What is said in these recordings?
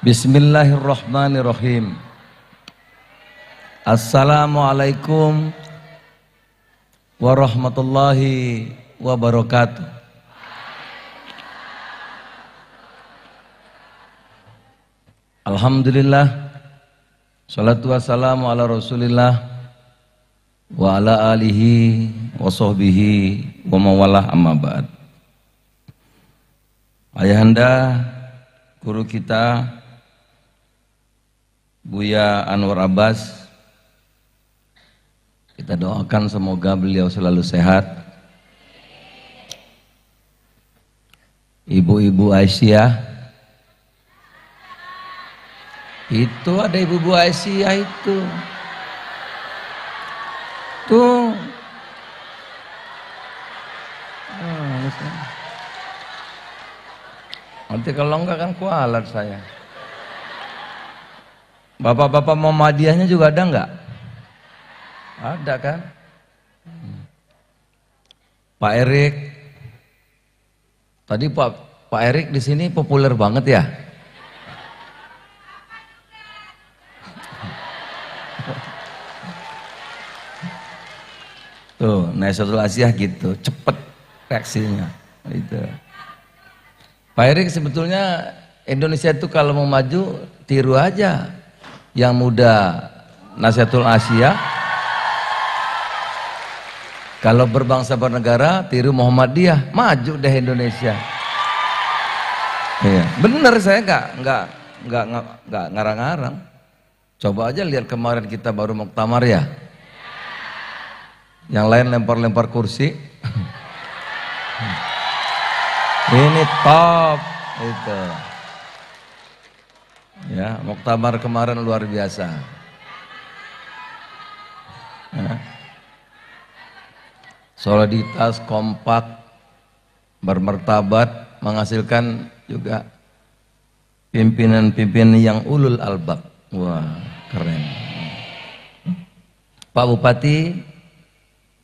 Bismillahirrahmanirrahim. Assalamualaikum warahmatullahi wabarakatuh. Alhamdulillah, salatu wassalamu ala rasulillah wa ala alihi wa sahbihi wa mawalah, amma ba'd. Ayahanda guru kita Buya Anwar Abbas, kita doakan semoga beliau selalu sehat. Ibu-ibu Aisyah, itu ada ibu-ibu Aisyah itu tuh. Nanti kalau enggak kan kualat saya. Bapak-bapak Muhammadiyahnya juga ada enggak? Ada kan? Pak Erik. Tadi Pak Erik di sini populer banget ya. Tuh, Nahdlatul Asyiyah gitu, cepet reaksinya. Gitu. Pak Erik, sebetulnya Indonesia itu kalau mau maju tiru aja yang muda Nahdlatul Asyiyah. Kalau berbangsa bernegara tiru Muhammadiyah, maju deh Indonesia. Iya, bener, saya nggak ngarang-ngarang. Coba aja lihat kemarin kita baru muktamar ya. Yang lain lempar-lempar kursi. Ini top itu. Ya, muktamar kemarin luar biasa. Ya. Soliditas, kompak, bermartabat, menghasilkan juga pimpinan-pimpinan yang ulul albab. Wah, keren. Pak Bupati,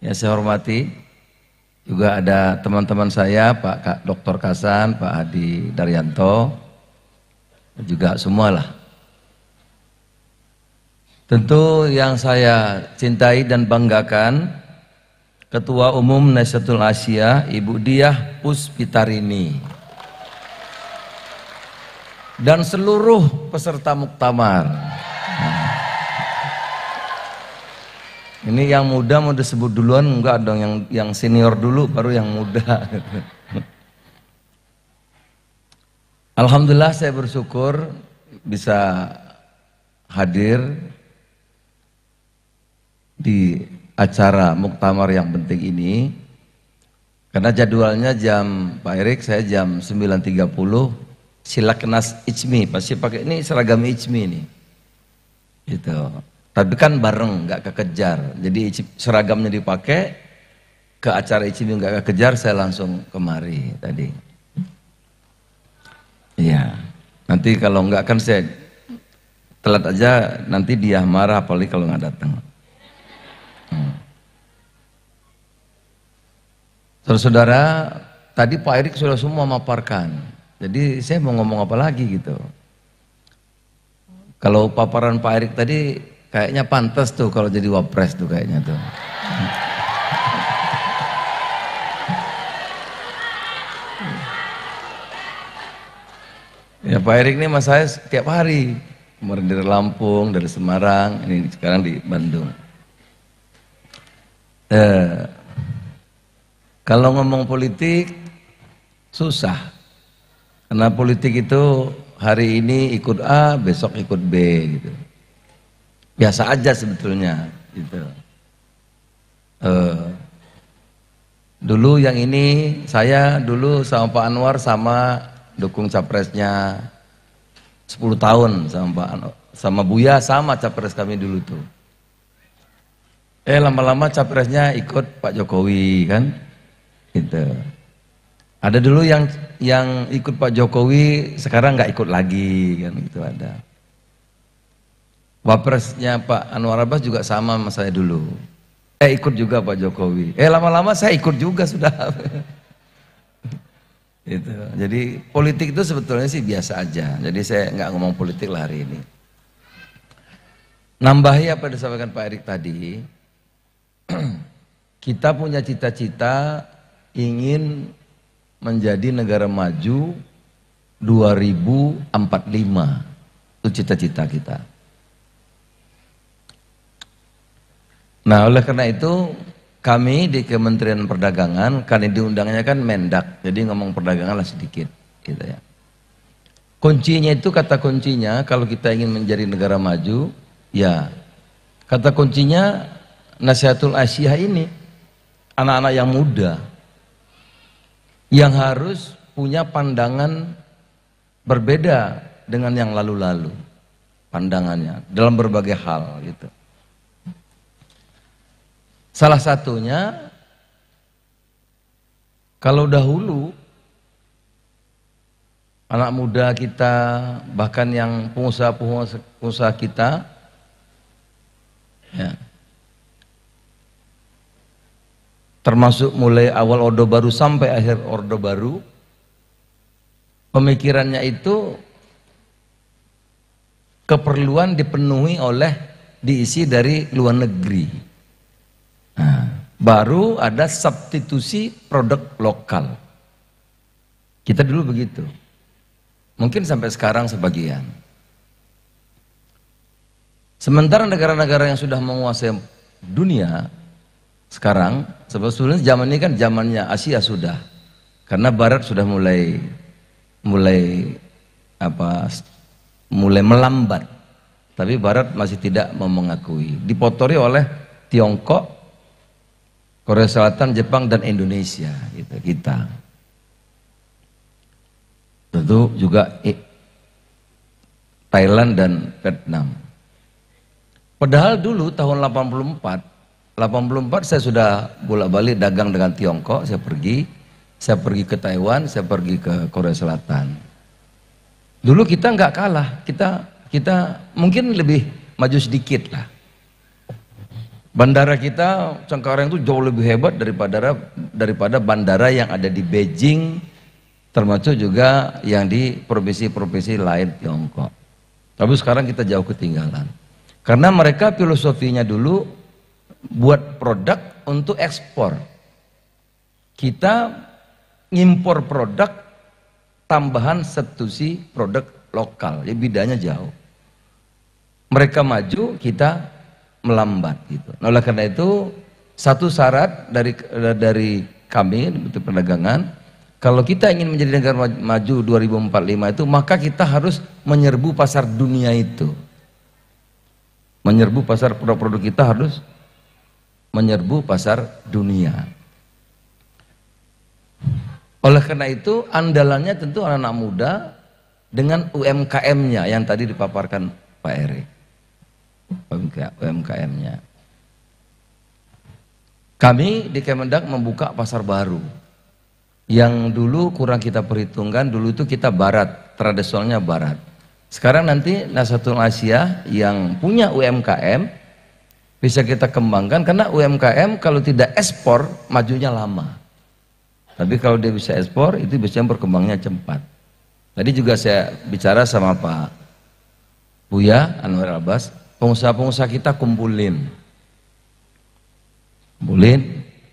yang saya hormati, juga ada teman-teman saya, Pak Dr. Kasan, Pak Hadi Daryanto, juga semualah. Tentu yang saya cintai dan banggakan, Ketua Umum Nahdlatul Asyiyah, Ibu Diah Puspitarini, dan seluruh peserta muktamar. Ini yang muda mau disebut duluan, enggak dong, yang senior dulu baru yang muda. Alhamdulillah, saya bersyukur bisa hadir di acara muktamar yang penting ini. Karena jadwalnya Pak Erik, saya jam 9.30 Silaknas Ijmi, pasti pakai ini seragam Ijmi nih. Gitu. Tapi kan bareng, nggak kekejar. Jadi seragamnya dipakai, ke acara Ijmi nggak kekejar, saya langsung kemari tadi. Iya. Nanti kalau nggak kan saya telat aja, nanti dia marah apalagi kalau nggak datang. Saudara-saudara, tadi Pak Erik sudah semua memaparkan. Jadi saya mau ngomong apa lagi gitu. Kalau paparan Pak Erik tadi kayaknya pantas tuh kalau jadi wapres tuh kayaknya tuh. Ya, Pak Erik ini mas saya setiap hari. Kemarin dari Lampung, dari Semarang, ini sekarang di Bandung. Kalau ngomong politik susah. Karena politik itu hari ini ikut A, besok ikut B gitu. Biasa aja sebetulnya gitu. Dulu yang ini saya dulu sama Pak Anwar sama dukung capresnya 10 tahun sama Pak Anwar, sama Buya sama capres kami dulu tuh. Lama-lama capresnya ikut Pak Jokowi kan. Gitu. Ada dulu yang ikut Pak Jokowi sekarang nggak ikut lagi kan, gitu ada. Wapresnya Pak Anwar Abbas juga sama saya dulu. Saya ikut juga Pak Jokowi. Lama-lama saya ikut juga sudah. Itu. Jadi politik itu sebetulnya sih biasa aja. Jadi saya nggak ngomong politik lah hari ini. Nambahi apa yang disampaikan Pak Erik tadi, kita punya cita-cita ingin menjadi negara maju 2045. Itu cita-cita kita. Nah, oleh karena itu kami di Kementerian Perdagangan, kan diundangnya kan Mendak, jadi ngomong perdagangan lah sedikit, gitu ya. Kuncinya itu, kata kuncinya kalau kita ingin menjadi negara maju, ya kata kuncinya Nasihatul Asyiyah ini, anak-anak yang muda yang harus punya pandangan berbeda dengan yang lalu-lalu, pandangannya dalam berbagai hal gitu. Salah satunya, kalau dahulu anak muda kita, bahkan yang pengusaha kita, ya, termasuk mulai awal Orde Baru sampai akhir Orde Baru, pemikirannya itu keperluan dipenuhi oleh diisi dari luar negeri. Nah, baru ada substitusi produk lokal. Kita dulu begitu. Mungkin sampai sekarang sebagian. Sementara negara-negara yang sudah menguasai dunia sekarang, sebetulnya zaman ini kan zamannya Asia sudah. Karena Barat sudah mulai melambat. Tapi Barat masih tidak mau mengakui. Dimotori oleh Tiongkok, Korea Selatan, Jepang, dan Indonesia, gitu, kita. Tentu juga Thailand dan Vietnam. Padahal dulu tahun 84 saya sudah bolak-balik dagang dengan Tiongkok, saya pergi ke Taiwan, saya pergi ke Korea Selatan. Dulu kita nggak kalah, kita mungkin lebih maju sedikit lah. Bandara kita Cengkareng itu jauh lebih hebat daripada bandara yang ada di Beijing, termasuk juga yang di provinsi-provinsi lain Tiongkok. Tapi sekarang kita jauh ketinggalan. Karena mereka filosofinya dulu buat produk untuk ekspor. Kita ngimpor produk tambahan substitusi produk lokal. Jadi bedanya jauh. Mereka maju, kita melambat gitu. Nah, oleh karena itu satu syarat dari kami untuk perdagangan, kalau kita ingin menjadi negara maju 2045 itu, maka kita harus menyerbu pasar dunia itu. Menyerbu pasar produk-produk kita harus menyerbu pasar dunia. Oleh karena itu andalannya tentu anak-anak muda dengan UMKM-nya yang tadi dipaparkan Pak Erik. UMKM-nya. Kami di Kemendak membuka pasar baru yang dulu kurang kita perhitungkan. Dulu itu kita Barat, tradisionalnya Barat. Sekarang nanti Nasihatul Asyiyah yang punya UMKM bisa kita kembangkan, karena UMKM kalau tidak ekspor majunya lama, tapi kalau dia bisa ekspor itu bisa berkembangnya cepat. Tadi juga saya bicara sama Pak Buya Anwar Abbas, pengusaha-pengusaha kita kumpulin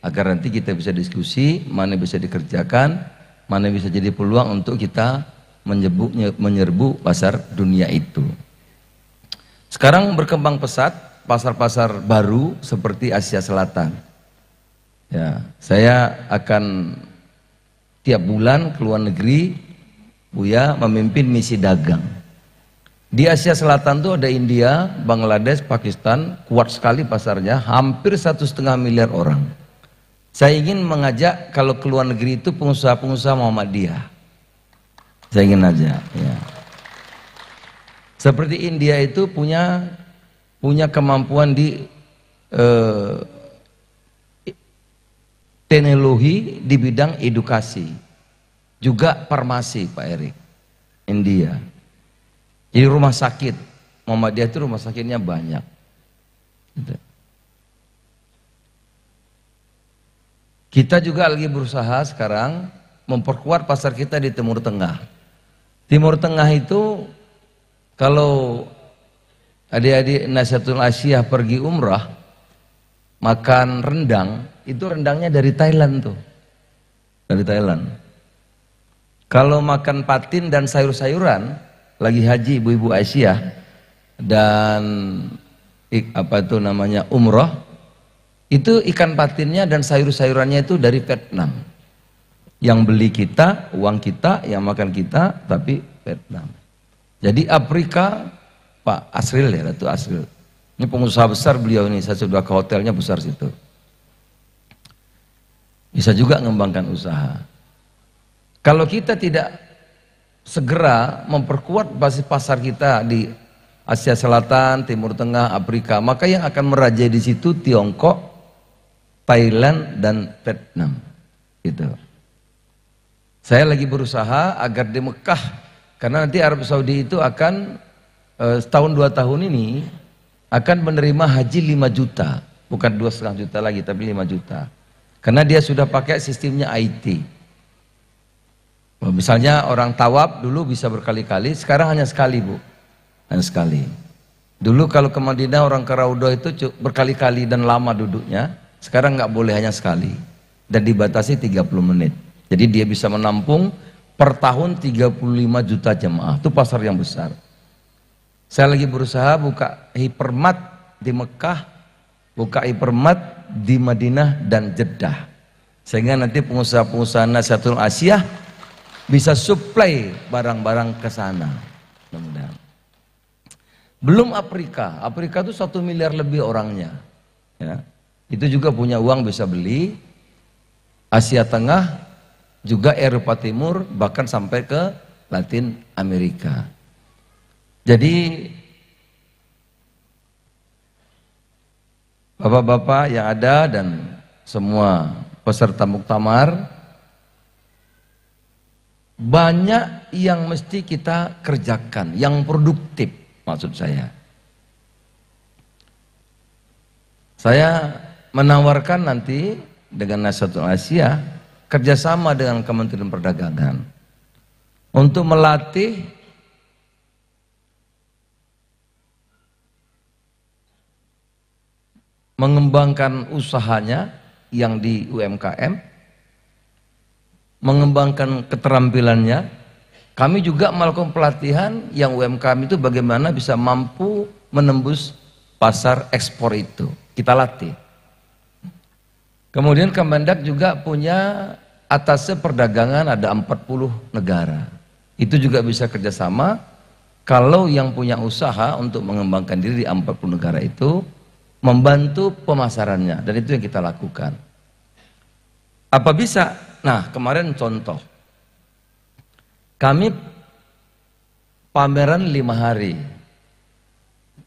agar nanti kita bisa diskusi mana bisa dikerjakan, mana bisa jadi peluang untuk kita menyerbu pasar dunia itu. Sekarang berkembang pesat pasar-pasar baru seperti Asia Selatan. Ya, saya akan tiap bulan ke luar negeri, Buya memimpin misi dagang. Di Asia Selatan tuh ada India, Bangladesh, Pakistan, kuat sekali pasarnya, hampir 1,5 miliar orang. Saya ingin mengajak kalau ke luar negeri itu pengusaha-pengusaha Muhammadiyah. Saya ingin ajak, ya. Seperti India itu punya kemampuan di teknologi di bidang edukasi, juga farmasi, Pak Erik. India. Jadi rumah sakit Muhammadiyah itu rumah sakitnya banyak. Kita juga lagi berusaha sekarang memperkuat pasar kita di Timur Tengah. Timur Tengah itu kalau adik-adik Nahdlatul Asyiyah pergi umrah makan rendang, itu rendangnya dari Thailand tuh. Dari Thailand. Kalau makan patin dan sayur-sayuran lagi haji ibu-ibu Aisyah dan apa itu namanya umrah, itu ikan patinnya dan sayur-sayurannya itu dari Vietnam. Yang beli kita, uang kita, yang makan kita, tapi Vietnam. Jadi Afrika, Pak Asril ya, Datu Asril. Ini pengusaha besar beliau ini, saya sudah ke hotelnya besar situ. Bisa juga mengembangkan usaha. Kalau kita tidak segera memperkuat basis pasar kita di Asia Selatan, Timur Tengah, Afrika, maka yang akan merajai di situ Tiongkok, Thailand, dan Vietnam. Gitu. Saya lagi berusaha agar di Mekah, karena nanti Arab Saudi itu akan setahun 2 tahun ini akan menerima haji 5 juta, bukan 2,5 juta lagi, tapi 5 juta. Karena dia sudah pakai sistemnya IT. Misalnya orang tawaf dulu bisa berkali-kali, sekarang hanya sekali, Bu. Hanya sekali. Dulu kalau ke Madinah orang ke Raudhah itu berkali-kali dan lama duduknya, sekarang nggak boleh, hanya sekali. Dan dibatasi 30 menit. Jadi dia bisa menampung per tahun 35 juta jemaah. Itu pasar yang besar. Saya lagi berusaha buka hipermat di Mekah, buka hipermat di Madinah dan Jeddah. Sehingga nanti pengusaha-pengusaha Nahdlatul Asyiyah bisa supply barang-barang ke sana. Mudah-mudahan. Belum Afrika. Afrika itu 1 miliar lebih orangnya. Ya. Itu juga punya uang bisa beli. Asia Tengah, juga Eropa Timur, bahkan sampai ke Latin Amerika. Jadi bapak-bapak yang ada dan semua peserta muktamar, banyak yang mesti kita kerjakan, yang produktif maksud saya. Saya menawarkan nanti dengan Nahdlatul Asyiyah kerjasama dengan Kementerian Perdagangan untuk melatih mengembangkan usahanya yang di UMKM, mengembangkan keterampilannya. Kami juga melakukan pelatihan yang UMKM itu bagaimana bisa mampu menembus pasar ekspor itu. Kita latih. Kemudian Kemendak juga punya atasnya perdagangan ada 40 negara. Itu juga bisa kerjasama kalau yang punya usaha untuk mengembangkan diri di 40 negara itu membantu pemasarannya, dan itu yang kita lakukan. Apa bisa? Nah, kemarin contoh. Kami pameran 5 hari.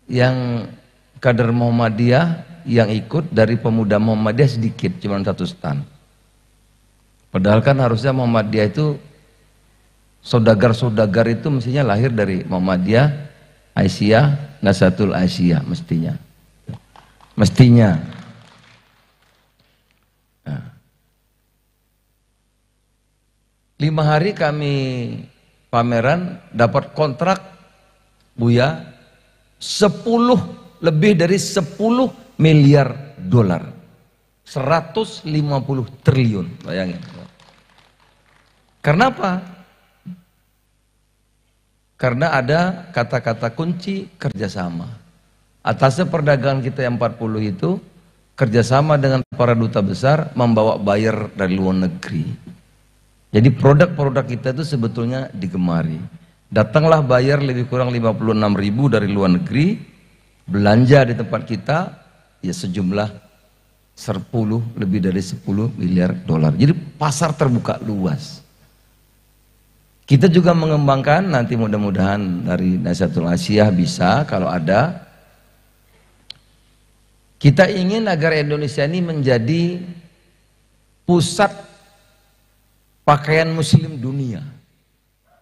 Yang kader Muhammadiyah yang ikut dari pemuda Muhammadiyah sedikit, cuma 1 stand. Padahal kan harusnya Muhammadiyah itu saudagar-saudagar itu mestinya lahir dari Muhammadiyah, Aisyah, Nahdlatul Asyiyah mestinya. Mestinya. Nah. 5 hari kami pameran dapat kontrak Buya 10 lebih dari 10 miliar dolar, 150 triliun, bayangin. Karena apa? Karena ada kata-kata kunci kerjasama. Atasnya perdagangan kita yang 40 itu kerjasama dengan para duta besar membawa buyer dari luar negeri. Jadi produk-produk kita itu sebetulnya digemari. Datanglah buyer lebih kurang 56.000 dari luar negeri, belanja di tempat kita, ya sejumlah 10 lebih dari 10 miliar dolar. Jadi pasar terbuka luas. Kita juga mengembangkan nanti mudah-mudahan dari Nahdlatul Asyiyah bisa kalau ada. Kita ingin agar Indonesia ini menjadi pusat pakaian muslim dunia.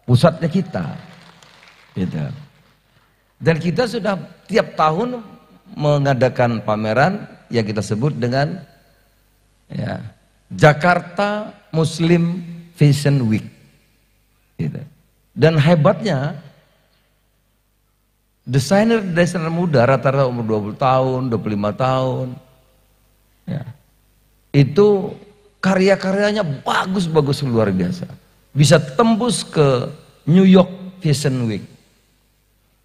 Pusatnya kita. Gitu. Dan kita sudah tiap tahun mengadakan pameran yang kita sebut dengan ya, Jakarta Muslim Fashion Week. Gitu. Dan hebatnya, desainer muda rata-rata umur 20 tahun, 25 tahun. Ya. Itu karya-karyanya bagus-bagus luar biasa. Bisa tembus ke New York Fashion Week.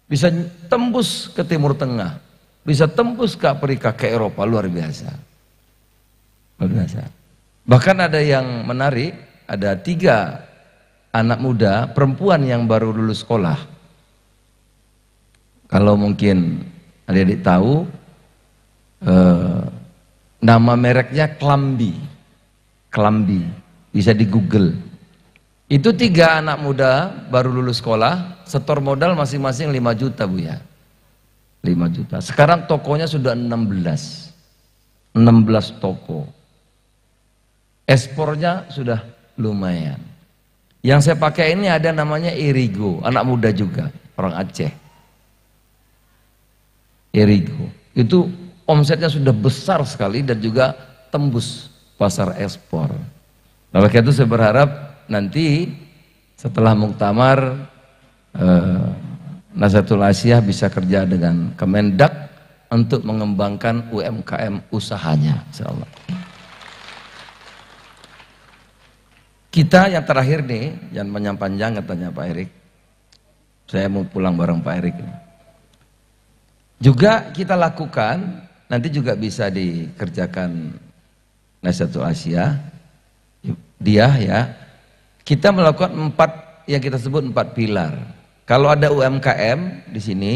Bisa tembus ke Timur Tengah. Bisa tembus ke Afrika, ke Eropa, luar biasa. Luar biasa. Bahkan ada yang menarik, ada 3 anak muda perempuan yang baru lulus sekolah. Kalau mungkin adik-adik tahu, nama mereknya Klambi. Klambi, bisa di Google. Itu 3 anak muda baru lulus sekolah, setor modal masing-masing 5 juta Bu ya. 5 juta. Sekarang tokonya sudah 16 toko. Ekspornya sudah lumayan. Yang saya pakai ini ada namanya Irigo, anak muda juga, orang Aceh. Irigo. Itu omsetnya sudah besar sekali dan juga tembus pasar ekspor. Nah, oleh karena itu saya berharap nanti setelah muktamar Nazatul Asyah bisa kerja dengan Kemendak untuk mengembangkan UMKM usahanya, insyaallah. Kita yang terakhir nih, jangan panjang-panjang katanya Pak Erik. Saya mau pulang bareng Pak Erik ini. Juga kita lakukan, nanti juga bisa dikerjakan Nazatul Asyah. Dia ya, kita melakukan 4 yang kita sebut 4 pilar. Kalau ada UMKM di sini,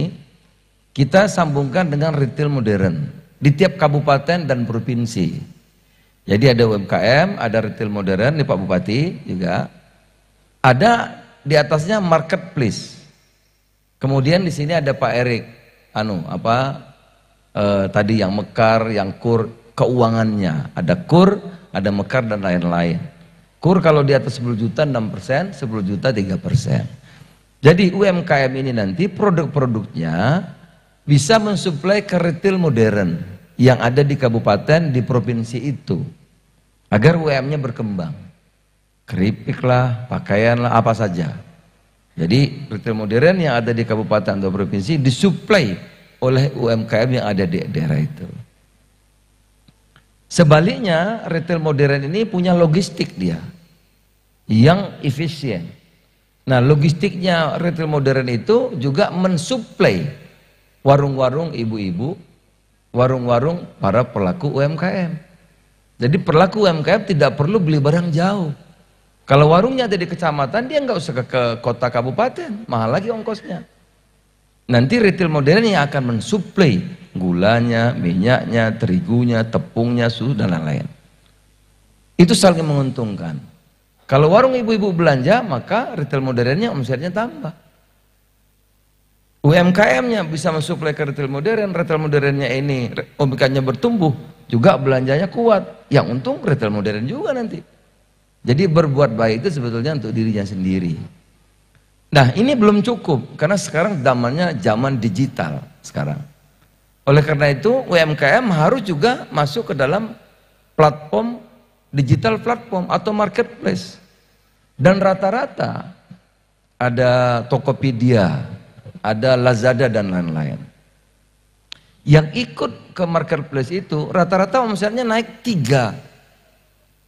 kita sambungkan dengan retail modern di tiap kabupaten dan provinsi. Jadi ada UMKM, ada retail modern di Pak Bupati juga. Ada di atasnya marketplace. Kemudian di sini ada Pak Erik, tadi yang mekar, yang kur, keuangannya. Ada kur, ada mekar dan lain-lain. Kur kalau di atas 10 juta 6%, 10 juta 3%. Jadi UMKM ini nanti produk-produknya bisa mensuplai ke retail modern yang ada di kabupaten, di provinsi itu, agar UMM-nya berkembang. Keripik lah, pakaian lah, apa saja. Jadi retail modern yang ada di kabupaten atau provinsi disuplai oleh UMKM yang ada di daerah itu. Sebaliknya retail modern ini punya logistik dia yang efisien. Nah, logistiknya retail modern itu juga mensuplai warung-warung ibu-ibu, warung-warung para pelaku UMKM. Jadi pelaku UMKM tidak perlu beli barang jauh. Kalau warungnya ada di kecamatan, dia nggak usah ke kota kabupaten, mahal lagi ongkosnya. Nanti retail modern yang akan mensuplai gulanya, minyaknya, terigunya, tepungnya, susu dan lain-lain. Itu saling menguntungkan. Kalau warung ibu-ibu belanja, maka retail modernnya omsetnya tambah. UMKM-nya bisa mensuplai ke retail modernnya ini omsetnya bertumbuh, juga belanjanya kuat. Yang untung retail modern juga nanti. Jadi berbuat baik itu sebetulnya untuk dirinya sendiri. Nah, ini belum cukup karena sekarang zamannya zaman digital sekarang. Oleh karena itu UMKM harus juga masuk ke dalam platform digital platform atau marketplace. Dan rata-rata ada Tokopedia, ada Lazada dan lain-lain. Yang ikut ke marketplace itu rata-rata omsetnya naik 3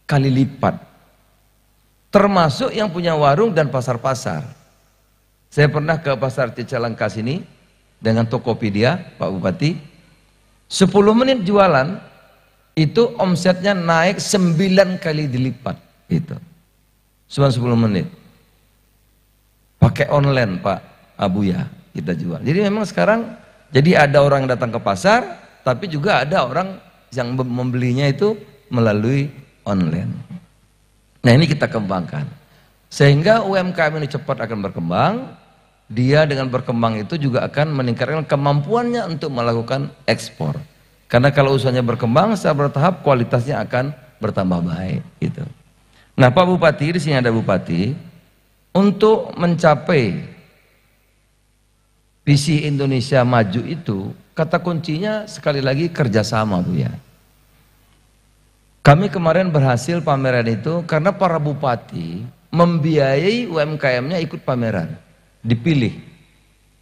kali lipat. Termasuk yang punya warung dan pasar-pasar. Saya pernah ke pasar Cicalengka sini dengan Tokopedia, Pak Bupati. 10 menit jualan itu omsetnya naik 9 kali dilipat itu. Cuma 10 menit. Pakai online Pak Abuya kita jual. Jadi memang sekarang jadi ada orang yang datang ke pasar, tapi juga ada orang yang membelinya itu melalui online. Nah, ini kita kembangkan. Sehingga UMKM ini cepat akan berkembang. Dia dengan berkembang itu juga akan meningkatkan kemampuannya untuk melakukan ekspor. Karena kalau usahanya berkembang secara bertahap kualitasnya akan bertambah baik gitu. Nah, Pak Bupati, di sini ada Bupati, untuk mencapai visi Indonesia maju itu, kata kuncinya sekali lagi kerjasama Bu ya. Kami kemarin berhasil pameran itu karena para bupati membiayai UMKM-nya ikut pameran, dipilih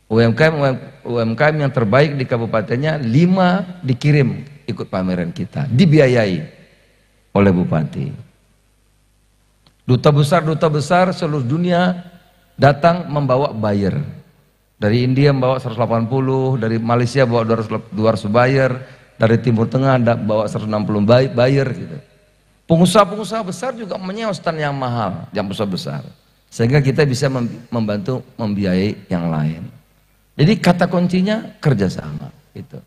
UMKM yang terbaik di kabupatennya 5 dikirim ikut pameran kita, dibiayai oleh bupati. Duta besar seluruh dunia datang membawa buyer. Dari India membawa 180, dari Malaysia bawa 200 buyer, dari Timur Tengah bawa 160 buyer gitu. Pengusaha-pengusaha besar juga menyewa stand yang mahal, yang besar-besar. Sehingga kita bisa membantu membiayai yang lain. Jadi kata kuncinya kerjasama. Gitu.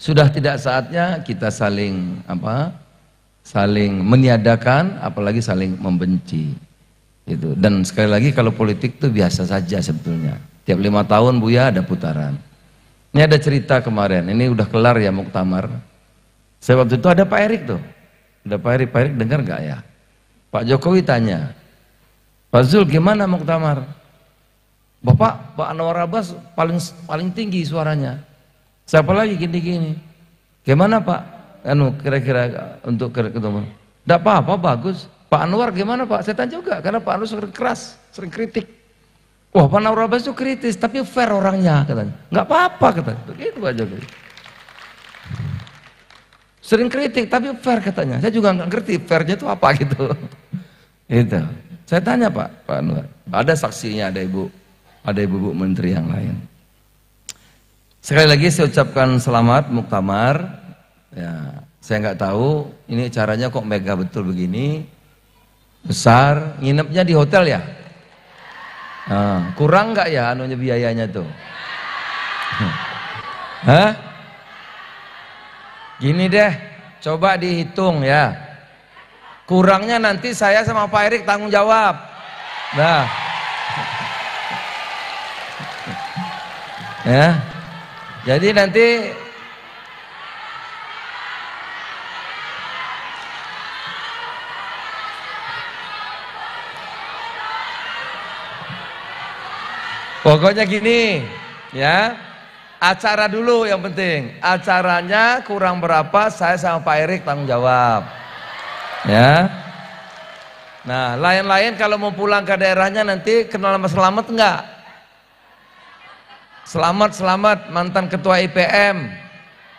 Sudah tidak saatnya kita saling meniadakan, apalagi saling membenci. Gitu. Dan sekali lagi kalau politik itu biasa saja sebetulnya. Tiap 5 tahun Buya ada putaran. Ini ada cerita kemarin, ini udah kelar ya muktamar. Saya waktu itu ada Pak Erik tuh. Ada Pak Erik dengar gak ya? Pak Jokowi tanya, Pak Zul gimana muktamar? Bapak, Pak Anwar Abbas paling tinggi suaranya. Siapa lagi gini-gini? Gimana Pak? Kira-kira untuk ketemu? Tidak apa-apa, bagus. Pak Anwar gimana Pak? Saya tanya juga, karena Pak Anwar sering keras, sering kritik. Wah, Pak Anwar Abbas itu kritis, tapi fair orangnya katanya. Nggak apa-apa katanya. Begitu Pak Jokowi. Sering kritik, tapi fair katanya. Saya juga nggak ngerti fairnya itu apa gitu. Itu. Saya tanya Pak Anwar. Ada saksinya, ada ibu menteri yang lain. Sekali lagi saya ucapkan selamat muktamar. Ya, saya nggak tahu ini caranya kok mega betul begini, besar. Nginepnya di hotel ya? Nah, kurang nggak ya biayanya tuh? Hah? Gini deh, coba dihitung ya. Kurangnya nanti saya sama Pak Erik tanggung jawab. Nah, ya. Jadi nanti pokoknya gini, ya. Acara dulu yang penting. Acaranya kurang berapa, saya sama Pak Erik tanggung jawab. Ya. Nah, lain-lain kalau mau pulang ke daerahnya nanti kenal sama Selamat enggak? Selamat mantan ketua IPM.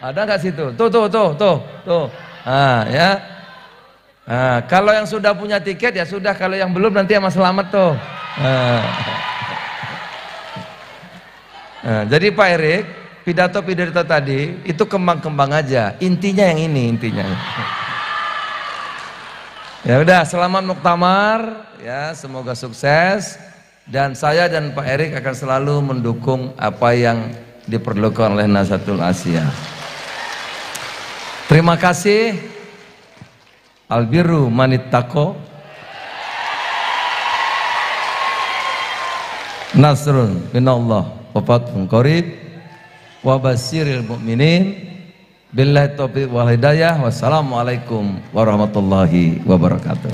Ada enggak situ? Tuh. Nah, ya. Nah, kalau yang sudah punya tiket ya sudah, kalau yang belum nanti sama Selamat tuh. Nah, jadi Pak Erik, pidato tadi itu kembang-kembang aja. Intinya yang ini intinya. Ya udah, selamat muktamar ya, semoga sukses dan saya dan Pak Erik akan selalu mendukung apa yang diperlukan oleh Nahdlatul Asia. Terima kasih. Albirru manittaqo nasrun minallah wa fathun qarib wa basyiril mu'minin. Billahi taufiq wal hidayah. Wassalamualaikum warahmatullahi wabarakatuh.